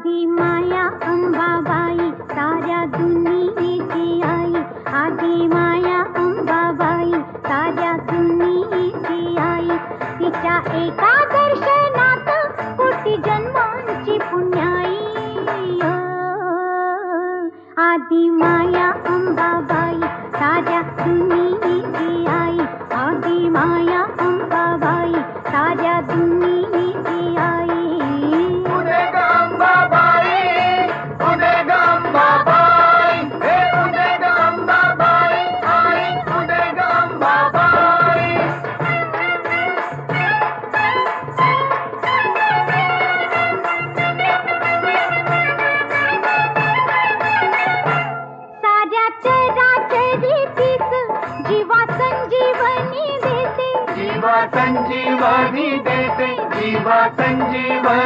आदि माया अंबाबाई साऱ्या दुनियेची आई, आदि माया अंबाबाई साऱ्या दुनियेची आई. तिच्या एका दर्शनात कोटी जन्मांची पुण्याई. आदि माया अंबाबाई साऱ्या दुनियेची आई, आदि माया अंबाबाई साऱ्या दुनियेची आई. उदे ग अंबाबाई, उदे ग अंबाबाई, हे उदे ग अंबाबाई, आई उदे ग अंबाबाई. साऱ्या चराचरीतीच जीवा संजीवनी देते, जीवा संजीवनी देते, जीवा संजीवनी